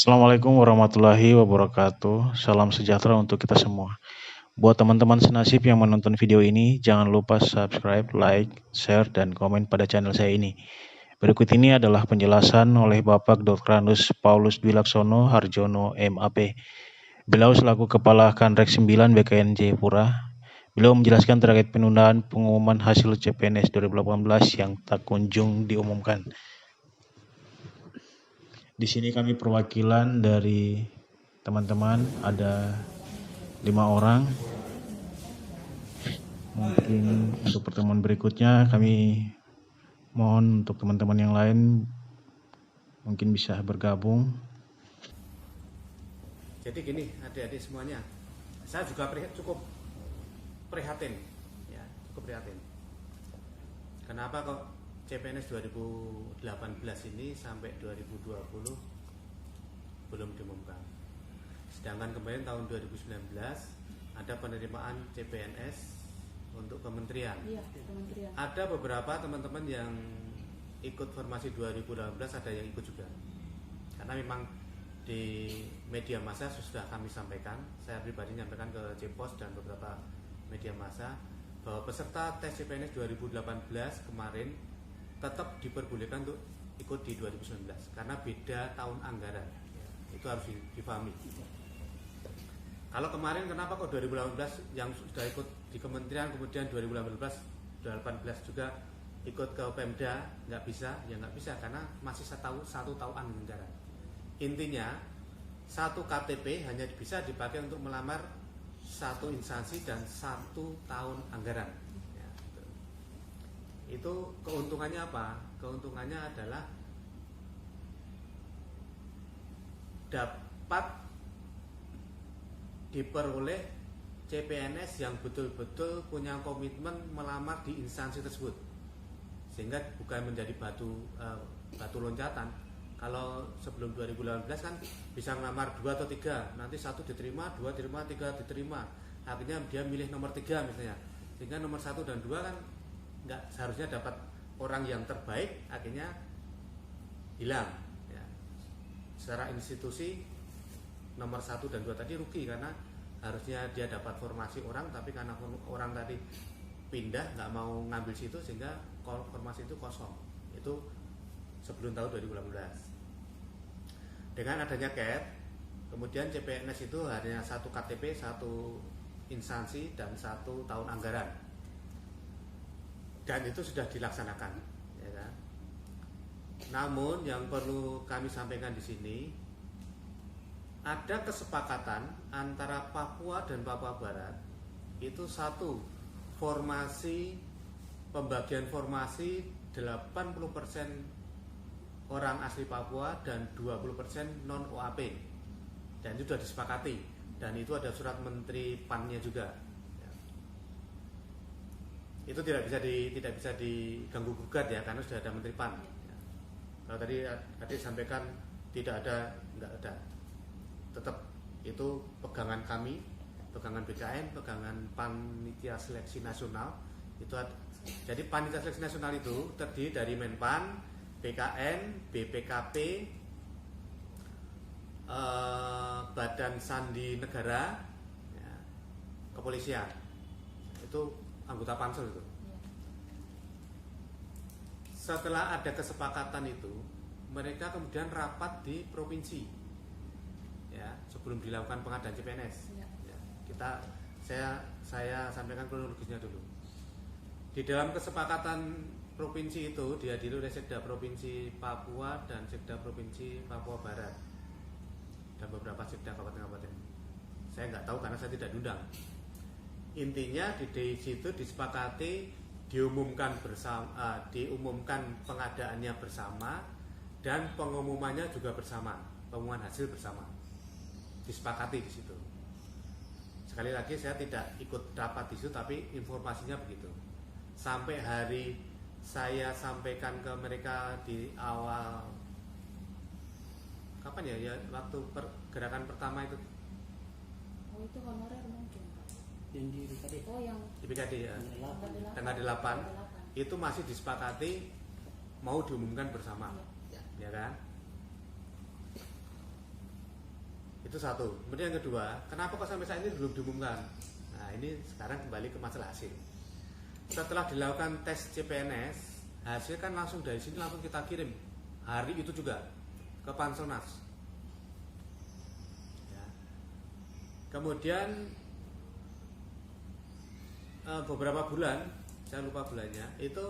Assalamualaikum warahmatullahi wabarakatuh. Salam sejahtera untuk kita semua. Buat teman-teman senasib yang menonton video ini, jangan lupa subscribe, like, share, dan komen pada channel saya ini. Berikut ini adalah penjelasan oleh Bapak Dr. Anus Paulus Dwi Laksono Harjono, MAP. Beliau selaku Kepala Kanrek 9 BKN Jayapura. Beliau menjelaskan terkait penundaan pengumuman hasil CPNS 2018 yang tak kunjung diumumkan. Di sini kami perwakilan dari teman-teman, ada 5 orang. Mungkin untuk pertemuan berikutnya kami mohon untuk teman-teman yang lain mungkin bisa bergabung. Jadi gini adik-adik semuanya, saya juga cukup prihatin, ya cukup prihatin. Kenapa kok CPNS 2018 ini sampai 2020 belum diumumkan? Sedangkan kemarin tahun 2019 ada penerimaan CPNS untuk kementerian. Iya, kementerian. Ada beberapa teman-teman yang ikut formasi 2018, ada yang ikut juga. Karena memang di media massa sudah kami sampaikan, saya pribadi menyampaikan ke Cepos dan beberapa media massa bahwa peserta tes CPNS 2018 kemarin tetap diperbolehkan untuk ikut di 2019 karena beda tahun anggaran, ya, itu harus dipahami. Kalau kemarin kenapa kok 2018 yang sudah ikut di kementerian kemudian 2018 juga ikut ke Pemda nggak bisa? Ya nggak bisa karena masih satu tahun anggaran. Intinya satu KTP hanya bisa dipakai untuk melamar satu instansi dan 1 tahun anggaran. Ya, gitu. Itu keuntungannya apa? Keuntungannya adalah dapat diperoleh CPNS yang betul-betul punya komitmen melamar di instansi tersebut, sehingga bukan menjadi batu loncatan. Kalau sebelum 2018 kan bisa melamar 2 atau 3, nanti 1 diterima, 2 diterima, 3 diterima. Akhirnya dia milih nomor 3 misalnya. Sehingga nomor 1 dan 2 kan nggak seharusnya dapat orang yang terbaik, akhirnya hilang. Ya. Secara institusi nomor 1 dan 2 tadi rugi karena harusnya dia dapat formasi orang, tapi karena orang tadi pindah nggak mau ngambil situ sehingga formasi itu kosong. Itu sebelum tahun 2018. Dengan adanya CAT, kemudian CPNS itu hanya 1 KTP, 1 instansi dan 1 tahun anggaran, dan itu sudah dilaksanakan, ya kan? Namun yang perlu kami sampaikan di sini, ada kesepakatan antara Papua dan Papua Barat itu satu formasi, pembagian formasi 80% orang asli Papua dan 20% non OAP, dan itu sudah disepakati dan itu ada surat Menteri PAN-nya juga. Ya. Itu tidak bisa diganggu gugat ya karena sudah ada Menteri PAN. Ya. Kalau tadi sampaikan tidak ada, enggak ada. Tetap itu pegangan kami, pegangan BKN, pegangan Panitia Seleksi Nasional itu ada. Jadi Panitia Seleksi Nasional itu terdiri dari Menpan, BKN, BPKP, Badan Sandi Negara, ya, Kepolisian. Itu anggota Pansel itu. Setelah ada kesepakatan itu, mereka kemudian rapat di provinsi, ya, sebelum dilakukan pengadaan CPNS. Ya, saya sampaikan kronologisnya dulu. Di dalam kesepakatan provinsi itu dihadiri oleh Sekda Provinsi Papua dan Sekda Provinsi Papua Barat dan beberapa Sekda kabupaten-kabupaten. Saya nggak tahu karena saya tidak diundang. Intinya di situ disepakati diumumkan bersama, diumumkan pengadaannya bersama dan pengumumannya juga bersama, pengumuman hasil bersama. Disepakati di situ. Sekali lagi saya tidak ikut rapat di situ, tapi informasinya begitu. Sampai hari saya sampaikan ke mereka di awal kapan ya waktu gerakan pertama itu. Oh, itu honorer mungkin. Yang di BKD. Oh, yang Di BKD ya. tanggal 8. Itu masih disepakati mau diumumkan bersama. Iya. Ya kan? Itu satu. Kemudian yang kedua, kenapa kok sampai saat ini belum diumumkan? Nah, ini sekarang kembali ke masalah hasil. Setelah dilakukan tes CPNS, hasil kan langsung dari sini langsung kita kirim hari itu juga ke Panselnas. Ya. Kemudian beberapa bulan, saya lupa bulannya, itu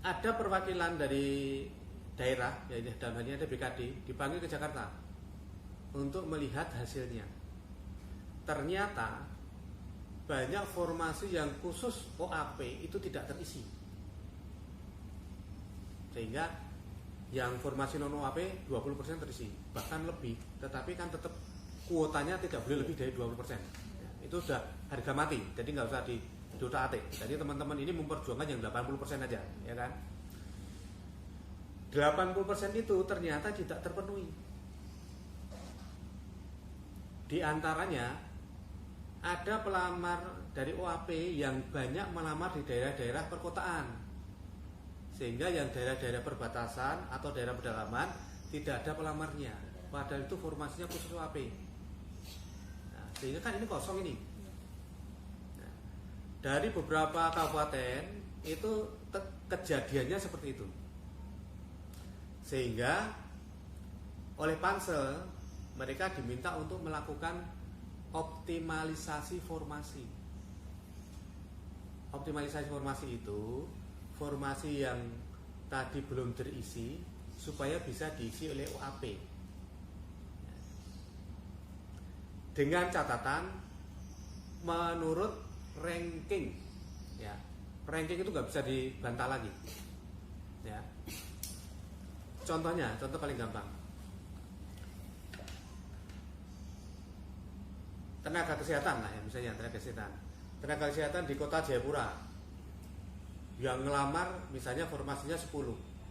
ada perwakilan dari daerah, yaitu dalam hal ini ada BKD, dipanggil ke Jakarta untuk melihat hasilnya. Ternyata banyak formasi yang khusus OAP itu tidak terisi, sehingga yang formasi non OAP 20% terisi, bahkan lebih, tetapi kan tetap kuotanya tidak boleh lebih dari 20%. Itu sudah harga mati, jadi nggak usah diutak-atik. Jadi teman-teman ini memperjuangkan yang 80% aja, ya kan? 80% itu ternyata tidak terpenuhi. Di antaranya ada pelamar dari OAP yang banyak melamar di daerah-daerah perkotaan, sehingga yang daerah-daerah perbatasan atau daerah pedalaman tidak ada pelamarnya, padahal itu formasinya khusus OAP. Nah, sehingga kan ini kosong ini. Nah, dari beberapa kabupaten itu kejadiannya seperti itu, sehingga oleh Pansel mereka diminta untuk melakukan optimalisasi formasi. Optimalisasi formasi itu formasi yang tadi belum terisi supaya bisa diisi oleh OAP. Dengan catatan menurut ranking, ya, ranking itu nggak bisa dibantah lagi. Ya. Contohnya, contoh paling gampang. Tenaga kesehatan lah ya, misalnya tenaga kesehatan di kota Jayapura yang ngelamar misalnya formasinya 10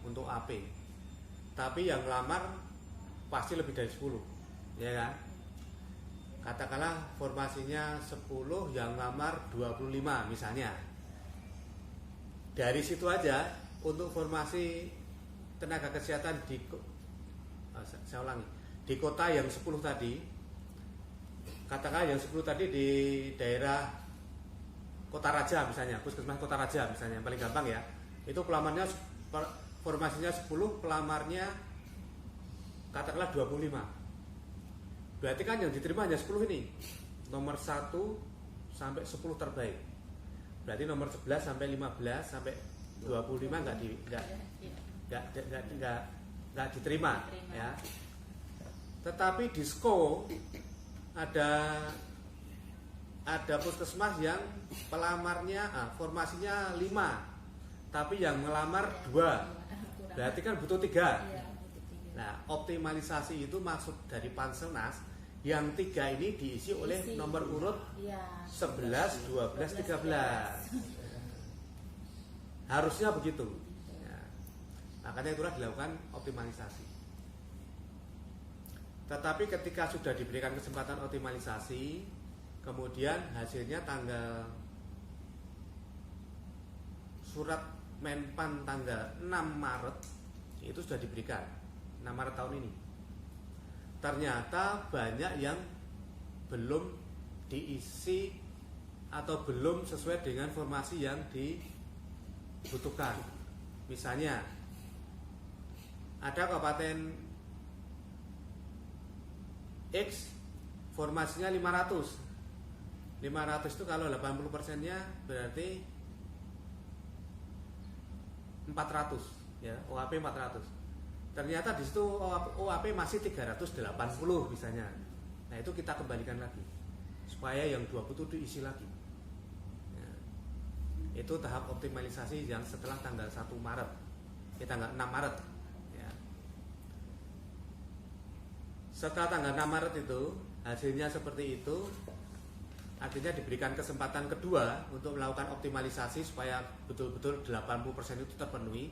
untuk AP, tapi yang ngelamar pasti lebih dari 10, ya kan? Katakanlah formasinya 10, yang ngelamar 25 misalnya. Dari situ aja untuk formasi tenaga kesehatan saya ulangi, di kota yang 10 tadi, katakanlah yang 10 tadi di daerah Kota Raja misalnya, Puskesmas Kota Raja misalnya, yang paling gampang ya, itu pelamarnya formasinya 10, pelamarnya katakanlah 25. Berarti kan yang diterima hanya 10 ini, nomor 1 sampai 10 terbaik. Berarti nomor 11 sampai 15 sampai 25 nggak diterima ya. Tetapi di SKO ada puskesmas yang pelamarnya formasinya 5, tapi yang melamar 2, berarti kan butuh 3. Nah, optimalisasi itu maksud dari Panselnas, yang 3 ini diisi oleh nomor urut 11, 12, 13. Harusnya begitu ya. Makanya itulah dilakukan optimalisasi. Tetapi ketika sudah diberikan kesempatan optimalisasi, kemudian hasilnya tanggal surat Menpan tanggal 6 Maret itu sudah diberikan, 6 Maret tahun ini. Ternyata banyak yang belum diisi atau belum sesuai dengan formasi yang dibutuhkan. Misalnya ada kabupaten X formasinya 500 itu kalau 80% nya berarti 400 ya, OAP 400. Ternyata di situ OAP masih 380 misalnya. Nah, itu kita kembalikan lagi supaya yang 20 itu diisi lagi ya. Itu tahap optimalisasi yang setelah tanggal 1 Maret tanggal 6 Maret ya. Setelah tanggal 6 Maret itu hasilnya seperti itu, artinya diberikan kesempatan kedua untuk melakukan optimalisasi supaya betul-betul 80% itu terpenuhi.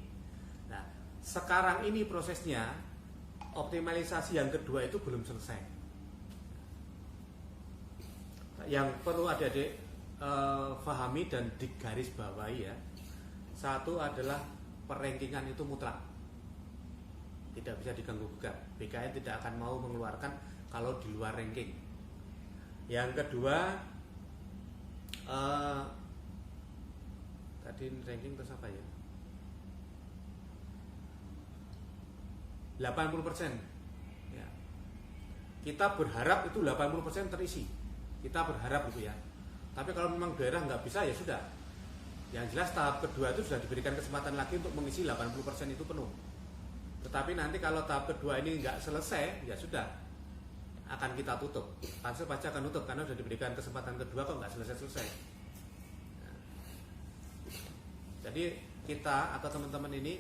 Nah, sekarang ini prosesnya optimalisasi yang kedua itu belum selesai. Yang perlu adik-adik pahami dan digaris bawahi ya. Satu adalah perrankingan itu mutlak. tidak bisa diganggu gugat. BKN tidak akan mau mengeluarkan kalau di luar ranking. Yang kedua, tadi ranking terus apa ya? 80%. Ya. Kita berharap itu 80% terisi. Kita berharap gitu ya. Tapi kalau memang daerah nggak bisa ya sudah. Yang jelas tahap kedua itu sudah diberikan kesempatan lagi untuk mengisi 80% itu penuh. Tetapi nanti kalau tahap kedua ini nggak selesai, ya sudah akan kita tutup. Pansel pasti akan tutup karena sudah diberikan kesempatan kedua kok nggak selesai-selesai. Nah, jadi kita atau teman-teman ini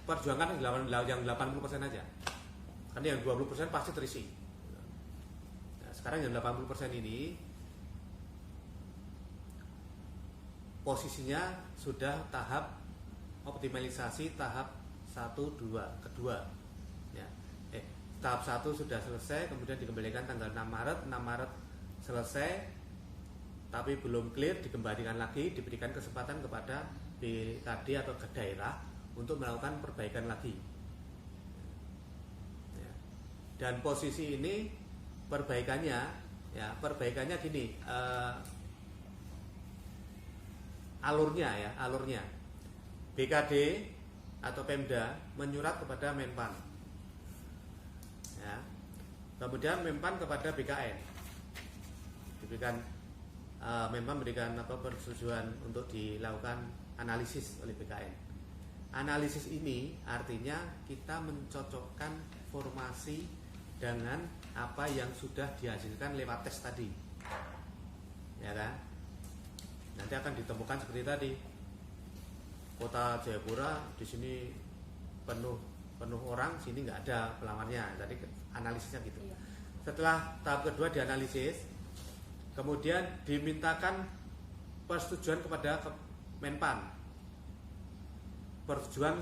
perjuangkan yang 80% aja. Karena yang 20% pasti terisi. Nah, sekarang yang 80% ini posisinya sudah tahap optimalisasi tahap 1, 2, kedua ya. Tahap 1 sudah selesai, kemudian dikembalikan tanggal 6 Maret selesai, tapi belum clear, dikembalikan lagi, diberikan kesempatan kepada BKD atau ke daerah untuk melakukan perbaikan lagi ya. Dan posisi ini perbaikannya gini, alurnya BKD atau Pemda menyurat kepada Menpan ya. Kemudian Menpan kepada BKN diberikan, Menpan memberikan persetujuan untuk dilakukan analisis oleh BKN. Analisis ini artinya kita mencocokkan formasi dengan apa yang sudah dihasilkan lewat tes tadi ya kan. Nanti akan ditemukan seperti tadi, Kota Jayapura di sini penuh orang, sini nggak ada pelamarnya. Tadi analisisnya gitu. Iya. Setelah tahap kedua dianalisis, kemudian dimintakan persetujuan kepada Menpan. Persetujuan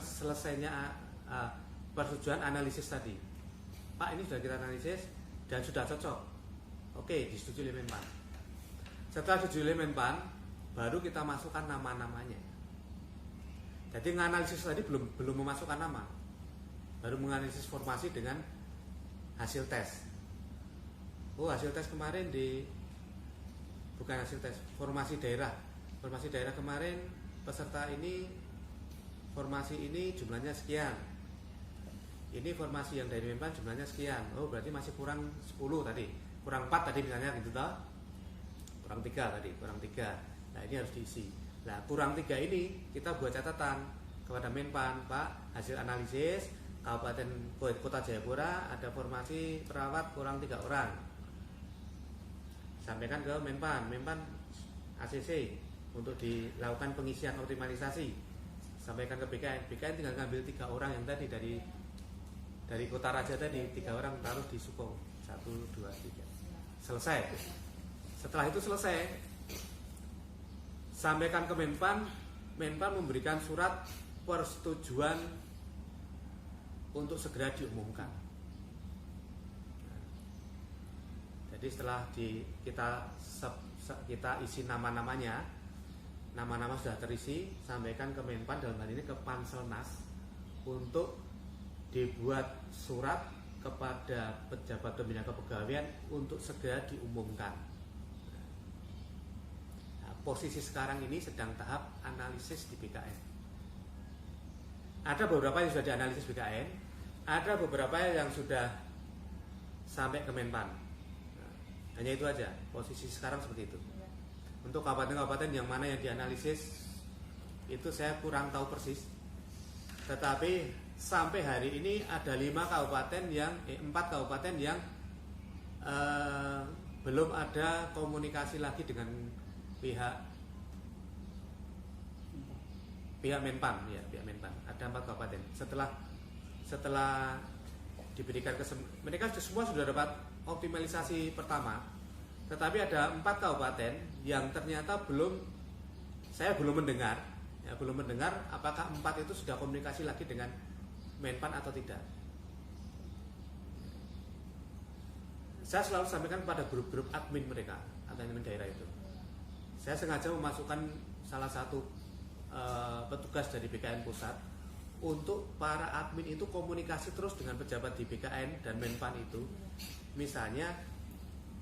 analisis tadi. Pak, ini sudah kita analisis dan sudah cocok. Oke, disetujui oleh Menpan. Setelah disetujui oleh Menpan, baru kita masukkan nama-namanya. Jadi menganalisis tadi belum memasukkan nama, baru menganalisis formasi dengan hasil tes. Oh, hasil tes kemarin bukan hasil tes, formasi daerah kemarin peserta ini, formasi ini jumlahnya sekian. Ini formasi yang dari Menpan jumlahnya sekian. Oh, berarti masih kurang 10 tadi, kurang 4 tadi misalnya gitu toh. Kurang 3 tadi, kurang 3. Nah, ini harus diisi. Nah, kurang 3 ini kita buat catatan kepada Menpan, Pak, hasil analisis Kabupaten Kota Jayapura ada formasi perawat kurang 3 orang. Sampaikan ke Menpan ACC untuk dilakukan pengisian optimalisasi. Sampaikan ke BKN tinggal ngambil 3 orang yang tadi dari Kota Raja tadi, 3 orang taruh di Suko. 1, 2, 3. Selesai. Setelah itu selesai, sampaikan ke Menpan memberikan surat persetujuan untuk segera diumumkan. Jadi setelah kita isi nama-namanya, nama-nama sudah terisi, sampaikan ke Menpan, dalam hal ini ke Panselnas, untuk dibuat surat kepada pejabat pembina kepegawaian untuk segera diumumkan. Posisi sekarang ini sedang tahap analisis di BKN. Ada beberapa yang sudah dianalisis BKN, ada beberapa yang sudah sampai ke Menpan. Nah, hanya itu aja, posisi sekarang seperti itu. Untuk kabupaten-kabupaten yang mana yang dianalisis itu saya kurang tahu persis. Tetapi sampai hari ini ada 4 kabupaten yang belum ada komunikasi lagi dengan pihak Menpan ya, pihak Menpan. Ada 4 kabupaten. Setelah diberikan mereka semua sudah dapat optimalisasi pertama. Tetapi ada 4 kabupaten yang ternyata saya belum mendengar apakah 4 itu sudah komunikasi lagi dengan Menpan atau tidak. Saya selalu sampaikan pada grup-grup admin mereka, admin daerah itu. Saya sengaja memasukkan salah satu petugas dari BKN Pusat untuk para admin itu komunikasi terus dengan pejabat di BKN dan Menpan itu. Misalnya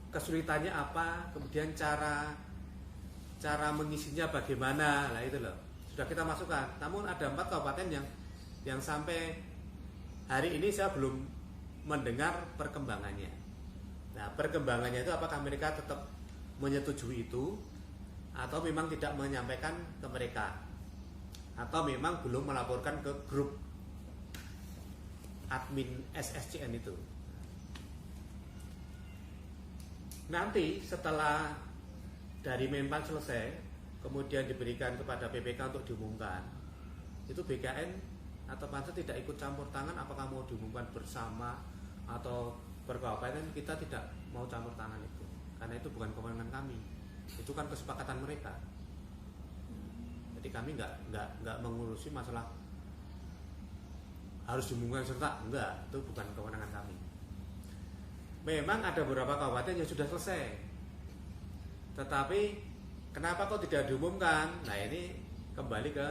kesulitannya apa, kemudian cara mengisinya bagaimana, lah itu loh. Sudah kita masukkan. Namun ada 4 kabupaten yang sampai hari ini saya belum mendengar perkembangannya. Nah, perkembangannya itu apakah mereka tetap menyetujui itu atau memang tidak menyampaikan ke mereka, atau memang belum melaporkan ke grup admin SSCN itu. Nanti setelah dari Menpan selesai, kemudian diberikan kepada PPK untuk diumumkan, itu BKN atau Pansel tidak ikut campur tangan apakah mau diumumkan bersama atau per kabupaten. Kita tidak mau campur tangan itu, karena itu bukan kewenangan kami, itu kan kesepakatan mereka. Jadi kami nggak mengurusi masalah harus diumumkan serta, enggak, itu bukan kewenangan kami. Memang ada beberapa kabupaten yang sudah selesai, tetapi kenapa kok tidak diumumkan? Nah, ini kembali ke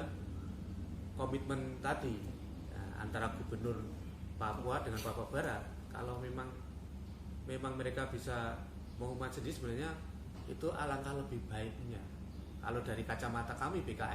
komitmen tadi antara Gubernur Papua dengan Papua Barat. Kalau memang mereka bisa mengumumkan sendiri, sebenarnya itu alangkah lebih baiknya. Kalau dari kacamata kami BKN.